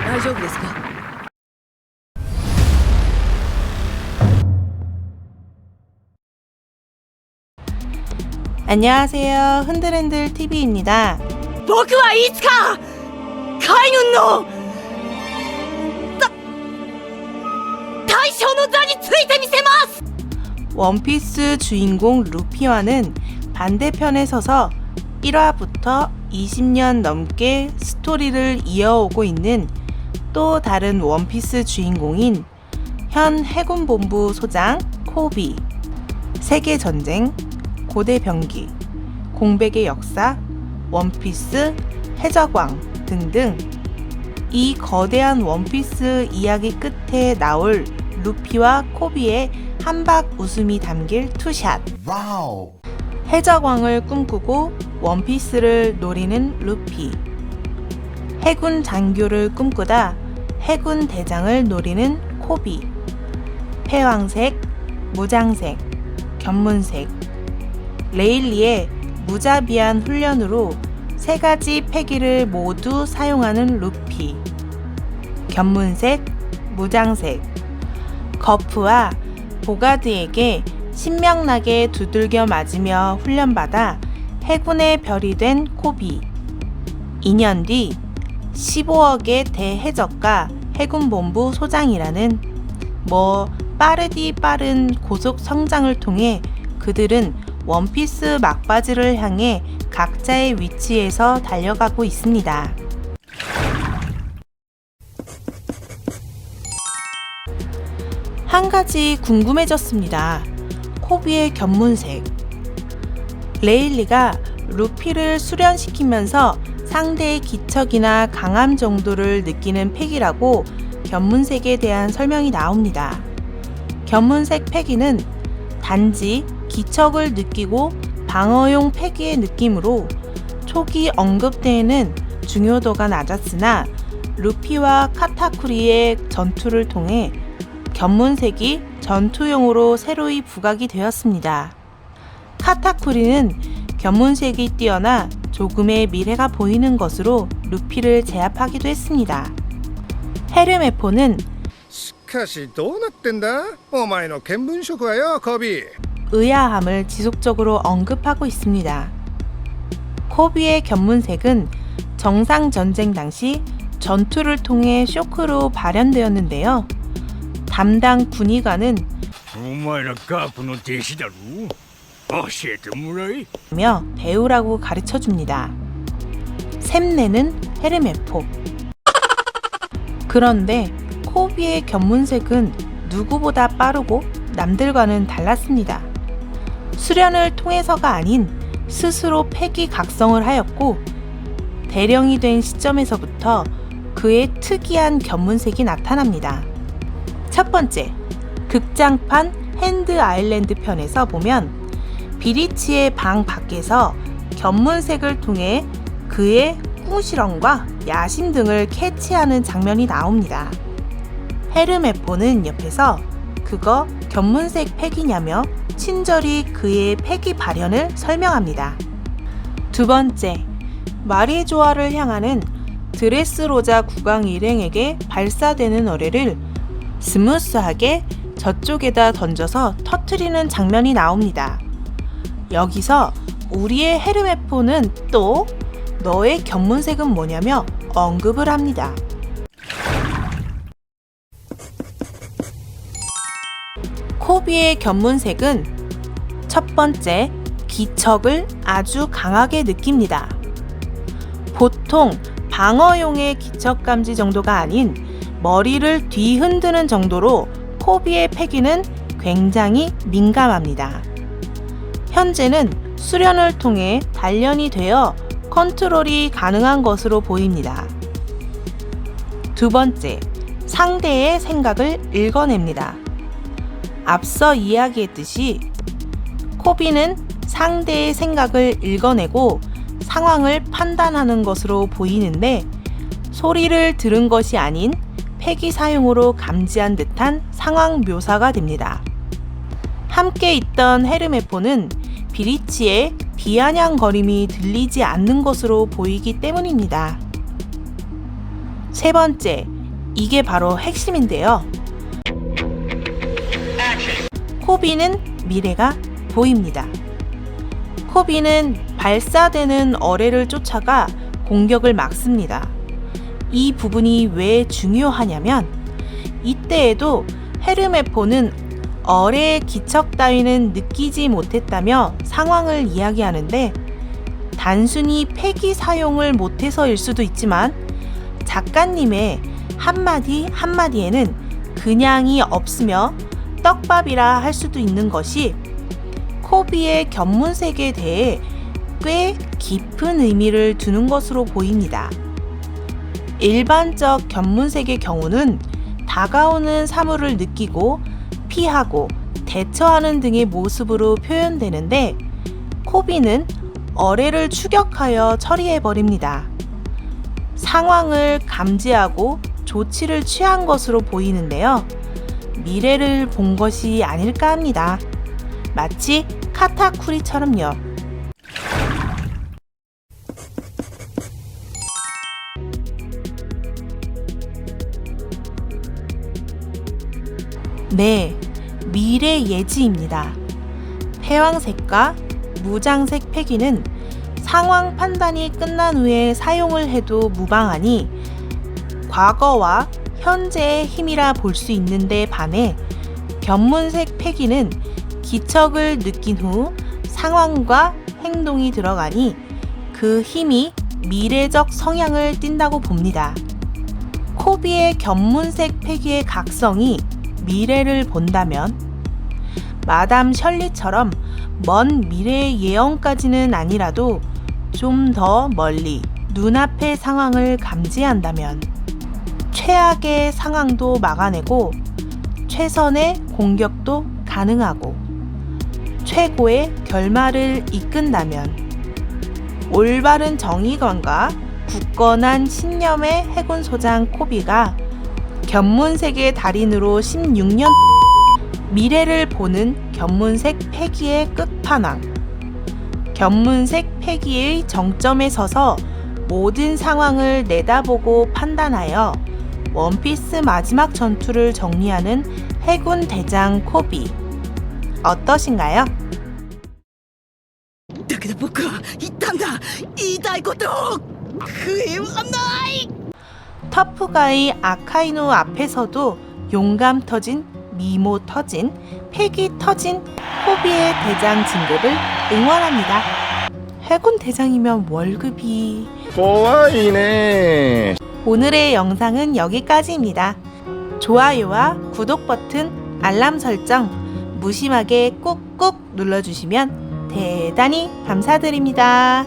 大丈夫ですか？ 안녕하세요. 흔들흔들 TV입니다. 僕はいつか海軍の大将の座についてみせます。 원피스 주인공 루피와는 반대편에 서서 1화부터 20년 넘게 스토리를 이어오고 있는 또 다른 원피스 주인공인 현 해군본부 소장 코비, 세계전쟁, 고대 병기, 공백의 역사, 원피스, 해적왕 등등 이 거대한 원피스 이야기 끝에 나올 루피와 코비의 한박 웃음이 담길 투샷. 와우. 해적왕을 꿈꾸고 원피스를 노리는 루피. 해군 장교를 꿈꾸다 해군 대장을 노리는 코비. 패왕색, 무장색, 견문색. 레일리의 무자비한 훈련으로 세 가지 패기를 모두 사용하는 루피. 견문색, 무장색. 거프와 보가드에게 신명나게 두들겨 맞으며 훈련받아 해군의 별이 된 코비. 2년 뒤 15억의 대해적과 해군본부 소장이라는 빠르디 빠른 고속 성장을 통해 그들은 원피스 막바지를 향해 각자의 위치에서 달려가고 있습니다. 한 가지 궁금해졌습니다. 코비의 견문색. 레일리가 루피를 수련시키면서 상대의 기척이나 강함 정도를 느끼는 패기라고 견문색에 대한 설명이 나옵니다. 견문색 패기는 단지 기척을 느끼고 방어용 패기의 느낌으로 초기 언급 때에는 중요도가 낮았으나 루피와 카타쿠리의 전투를 통해 견문색이 전투용으로 새로이 부각이 되었습니다. 카타쿠리는 견문색이 뛰어나 조금의 미래가 보이는 것으로 루피를 제압하기도 했습니다. 헤르메포는 しかしどうなってんだお前の見聞色はよコビー 의아함을 지속적으로 언급하고 있습니다. 코비의 견문색은 정상 전쟁 당시 전투를 통해 쇼크로 발현되었는데요. 담당 군의관은 お前らガープの弟子だろ教えてもらえ 며 배우라고 가르쳐줍니다. 샘내는 헤르메포. 그런데 코비의 견문색은 누구보다 빠르고 남들과는 달랐습니다. 수련을 통해서가 아닌 스스로 패기 각성을 하였고 대령이 된 시점에서부터 그의 특이한 견문색이 나타납니다. 첫 번째, 극장판 핸드 아일랜드 편에서 보면 비리치의 방 밖에서 견문색을 통해 그의 궁시렁과 야심 등을 캐치하는 장면이 나옵니다. 헤르메포는 옆에서 그거 견문색 패기냐며 친절히 그의 패기 발현을 설명합니다. 두 번째, 마리조아를 향하는 드레스로자 국왕 일행에게 발사되는 어뢰를 스무스하게 저쪽에다 던져서 터트리는 장면이 나옵니다. 여기서 우리의 헤르메포는 또 너의 견문색은 뭐냐며 언급을 합니다. 코비의 견문색은 첫 번째, 기척을 아주 강하게 느낍니다. 보통 방어용의 기척 감지 정도가 아닌 머리를 뒤흔드는 정도로 코비의 패기는 굉장히 민감합니다. 현재는 수련을 통해 단련이 되어 컨트롤이 가능한 것으로 보입니다. 두 번째, 상대의 생각을 읽어냅니다. 앞서 이야기했듯이 코비는 상대의 생각을 읽어내고 상황을 판단하는 것으로 보이는데 소리를 들은 것이 아닌 폐기 사용으로 감지한 듯한 상황 묘사가 됩니다. 함께 있던 헤르메포는 비리치의 비아냥거림이 들리지 않는 것으로 보이기 때문입니다. 세 번째, 이게 바로 핵심인데요. 코비는 미래가 보입니다. 코비는 발사되는 어뢰를 쫓아가 공격을 막습니다. 이 부분이 왜 중요하냐면 이때에도 헤르메포는 어뢰의 기척 따위는 느끼지 못했다며 상황을 이야기하는데 단순히 폐기 사용을 못해서일 수도 있지만 작가님의 한마디 한마디에는 그냥이 없으며 떡밥이라 할 수도 있는 것이 코비의 견문색에 대해 꽤 깊은 의미를 두는 것으로 보입니다. 일반적 견문색의 경우는 다가오는 사물을 느끼고 피하고 대처하는 등의 모습으로 표현되는데 코비는 어뢰를 추격하여 처리해버립니다. 상황을 감지하고 조치를 취한 것으로 보이는데요. 미래를 본 것이 아닐까 합니다. 마치 카타쿠리처럼요. 네, 미래 예지입니다. 패왕색과 무장색 폐기는 상황 판단이 끝난 후에 사용을 해도 무방하니 과거와 현재의 힘이라 볼 수 있는데 반해 견문색 폐기는 기척을 느낀 후 상황과 행동이 들어가니 그 힘이 미래적 성향을 띈다고 봅니다. 코비의 견문색 폐기의 각성이 미래를 본다면 마담 셜리처럼 먼 미래의 예언까지는 아니라도 좀 더 멀리 눈앞의 상황을 감지한다면 최악의 상황도 막아내고 최선의 공격도 가능하고 최고의 결말을 이끈다면 올바른 정의관과 굳건한 신념의 해군 소장 코비가 견문색의 달인으로 16년 미래를 보는 견문색 폐기의 끝판왕, 견문색 폐기의 정점에 서서 모든 상황을 내다보고 판단하여 원피스 마지막 전투를 정리하는 해군 대장 코비, 어떠신가요? だけど僕は言ったんだ。言いたいことを悔いはない。 터프가이 아카이노 앞에서도 용감 터진, 미모 터진, 패기 터진 코비의 대장 진급을 응원합니다. 해군 대장이면 월급이... 怖いね。 오늘의 영상은 여기까지입니다. 좋아요와 구독 버튼, 알람 설정 무심하게 꾹꾹 눌러주시면 대단히 감사드립니다.